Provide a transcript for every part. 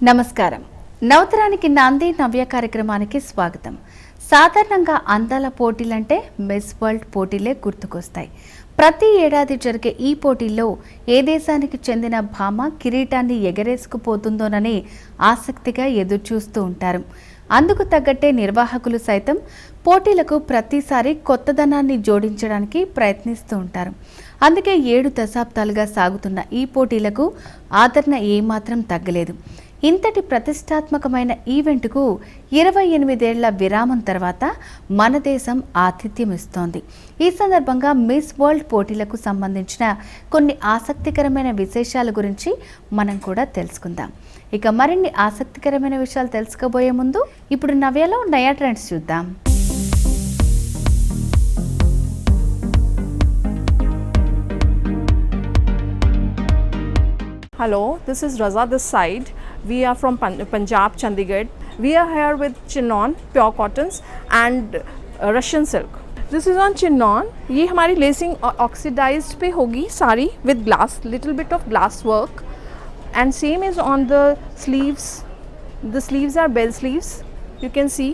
నమస్కారం. నవతరానికి నాంది నవ్య కార్యక్రమానికి స్వాగతం. సాధారణంగా అందాల పోటీలంటే మిస్ వరల్డ్ పోటీలే గుర్తుకొస్తాయి. ప్రతి ఏడాది జరిగే ఈ పోటీల్లో ఏ దేశానికి చెందిన భామ కిరీటాన్ని ఎగరేసుకుపోతుందోనని ఆసక్తిగా ఎదురుచూస్తూ ఉంటారు. అందుకు తగ్గట్టే నిర్వాహకులు సైతం పోటీలకు ప్రతిసారి కొత్తదనాన్ని జోడించడానికి ప్రయత్నిస్తూ ఉంటారు. అందుకే 7 దశాబ్దాలుగా సాగుతున్న ఈ పోటీలకు ఆదరణ ఏమాత్రం తగ్గలేదు. ఇంతటి ప్రతిష్టాత్మకమైన ఈవెంట్కు 28 ఏళ్ల విరామం తర్వాత మన దేశం ఆతిథ్యం ఇస్తోంది. ఈ సందర్భంగా మిస్ వరల్డ్ పోటీలకు సంబంధించిన కొన్ని ఆసక్తికరమైన విశేషాల గురించి మనం కూడా తెలుసుకుందాం. ఇక మరిన్ని ఆసక్తికరమైన విషయాలు తెలుసుకోబోయే ముందు ఇప్పుడు నవ్యలో నయా ట్రెండ్స్ చూద్దాం. Hello, this is Raza this side. We are from Punjab, Chandigarh. We are here with Chinon, pure cottons and Russian silk. This is on Chinon. ये हमारी लेसिंग ऑक्सीडाइज्ड पे होगी सारी with glass, little bit of glass work. And same is on the sleeves. The sleeves are bell sleeves. You can see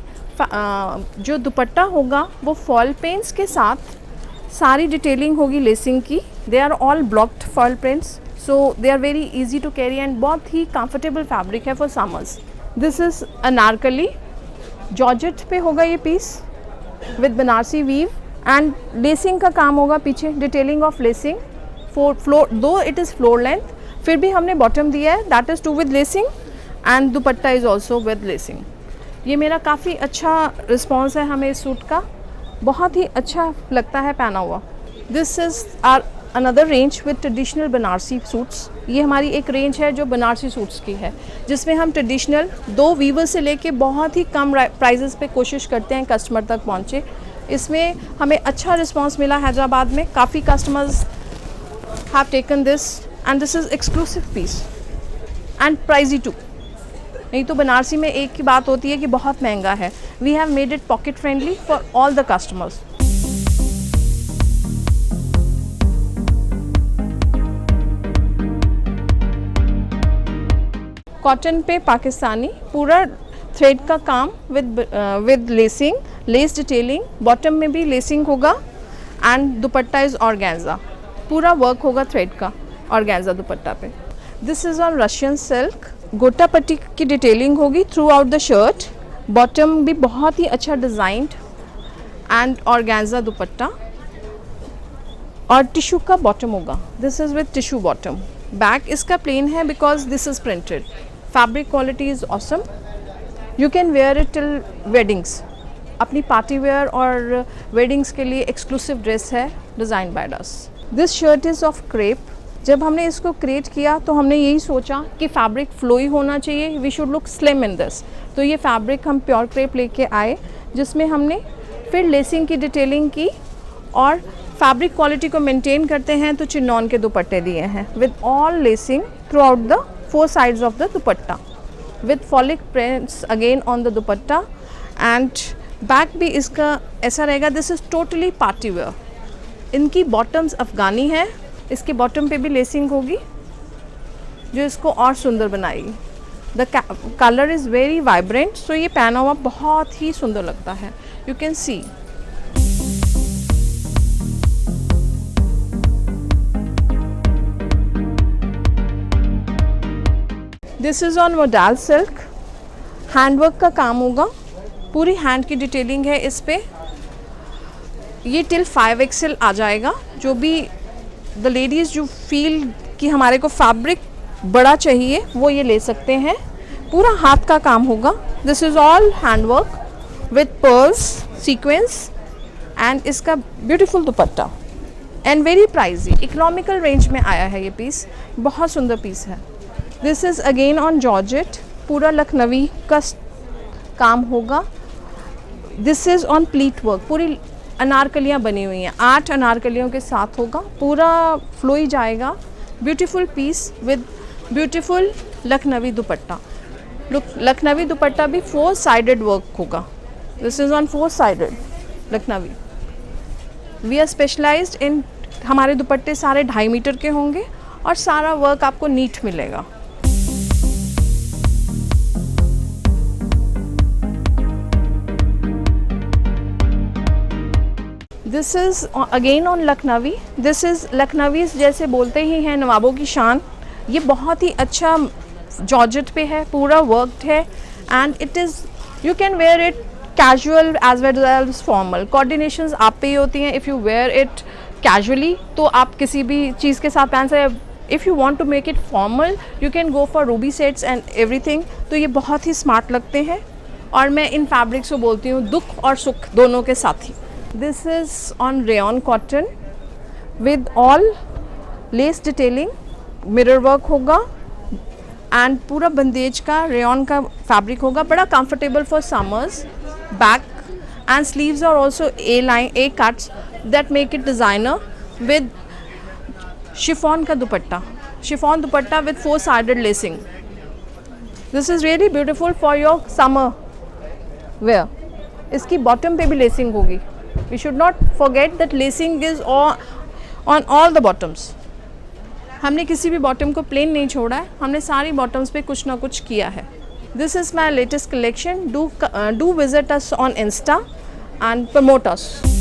जो दुपट्टा होगा वो fall paints के साथ सारी डिटेलिंग होगी लेसिंग की. They are all blocked foil prints. So they are very easy to carry and बहुत ही comfortable fabric है for summers. This is anarkali georgette पे होगा ये piece with Banarasi weave and lacing का काम होगा पीछे, डिटेलिंग ऑफ लेसिंग. फ्लोर दो इट इज़ फ्लोर लेंथ, फिर भी हमने बॉटम दिया है that is too with lacing and dupatta is also with lacing. ये मेरा काफ़ी अच्छा रिस्पॉन्स है हमें इस सूट का, बहुत ही अच्छा लगता है पहना हुआ. This is our another range with traditional Banarasi suits. ये हमारी एक रेंज है जो बनारसी सूट्स की है, जिसमें हम ट्रेडिशनल 2 वीवर से लेके बहुत ही कम प्राइजेस पे कोशिश करते हैं कस्टमर तक पहुँचे. इसमें हमें अच्छा रिस्पांस मिला हैदराबाद में. काफ़ी customers have taken this and this is exclusive piece and pricey too. नहीं तो बनारसी में एक ही बात होती है कि बहुत महंगा है. We have made it pocket friendly for all the customers. Cotton पे पाकिस्तानी पूरा थ्रेड का काम with lacing, lace detailing. Bottom में भी लेसिंग होगा एंड दुपट्टा इज़ ऑर्गेन्जा. पूरा वर्क होगा थ्रेड का ऑर्गेन्जा दुपट्टा पे. This is on Russian silk. Gota patti की डिटेलिंग होगी throughout the shirt. Bottom भी बहुत ही अच्छा डिज़ाइंड एंड ऑर्गेन्जा दुपट्टा और टिशू का बॉटम होगा. This is with tissue bottom. Back इसका प्लेन है because this is printed. Fabric quality is awesome. You can wear it till weddings. अपनी party wear और वेडिंग्स के लिए एक्सक्लूसिव ड्रेस है design by us. This shirt is of crepe. जब हमने इसको क्रिएट किया तो हमने यही सोचा कि फैब्रिक फ्लोई होना चाहिए, we should look slim in this. तो ये फैब्रिक हम प्योर क्रेप लेके आए, जिसमें हमने फिर लेसिंग की डिटेलिंग की और फैब्रिक क्वालिटी को मेंटेन करते हैं तो चिनॉन के दुपट्टे दिए हैं with all lacing through out the 4 sides of the dupatta with folic prints again on the dupatta and back भी इसका ऐसा रहेगा. This is totally party wear. इनकी बॉटम्स अफ़गानी है. इसके बॉटम पे भी लेसिंग होगी जो इसको और सुंदर बनाएगी. The colour is very vibrant, so ये पहना हुआ बहुत ही सुंदर लगता है. You can see this is on modal silk. Handwork का काम होगा, पूरी हैंड की डिटेलिंग है इस पे. ये टिल 5XL आ जाएगा. जो भी द लेडीज़ जो फील कि हमारे को फैब्रिक बड़ा चाहिए वो ये ले सकते हैं. पूरा हाथ का काम होगा. This is all handwork with pearls sequence and इसका beautiful dupatta and very pricey. Economical range में आया है ये पीस. बहुत सुंदर पीस है. This is again on georgette. पूरा लखनवी का काम होगा. This is on pleat work. पूरी अनारकलियाँ बनी हुई हैं, 8 अनारकलियों के साथ होगा. पूरा फ्लोई जाएगा. Beautiful piece with beautiful Lucknowi dupatta. Lucknowi dupatta भी 4 साइडेड वर्क होगा. This is on 4 sided Lucknowi. We are specialised in. हमारे दुपट्टे सारे 2.5 मीटर के होंगे और सारा वर्क आपको नीट मिलेगा. This is again on Lucknowi. This is Lucknowis जैसे बोलते ही हैं नवाबों की शान. ये बहुत ही अच्छा जॉर्जेट पे है, पूरा वर्कड है and it is you can wear it casual as well as formal. Coordinations आप पे ही होती हैं. If you wear it casually तो आप किसी भी चीज़ के साथ पहन सकते. If you want to make it formal you can go for ruby sets and everything. तो ये बहुत ही स्मार्ट लगते हैं और मैं इन फैब्रिक्स को बोलती हूँ दुख और सुख दोनों के साथ ही. This is on rayon cotton with all lace detailing. Mirror work होगा एंड पूरा बंदेज का रेयन का फैब्रिक होगा. बड़ा comfortable for summers. Back and sleeves are also a cuts that make it designer with chiffon का दुपट्टा. Chiffon dupatta with 4-sided lacing. This is really beautiful for your summer wear. इसकी bottom पे भी lacing होगी. We should not forget that lacing is on all the bottoms. हमने किसी भी bottom को प्लेन नहीं छोड़ा है. हमने सारी बॉटम्स पे कुछ ना कुछ किया है. This is my latest collection. Do visit us on Insta and promote us.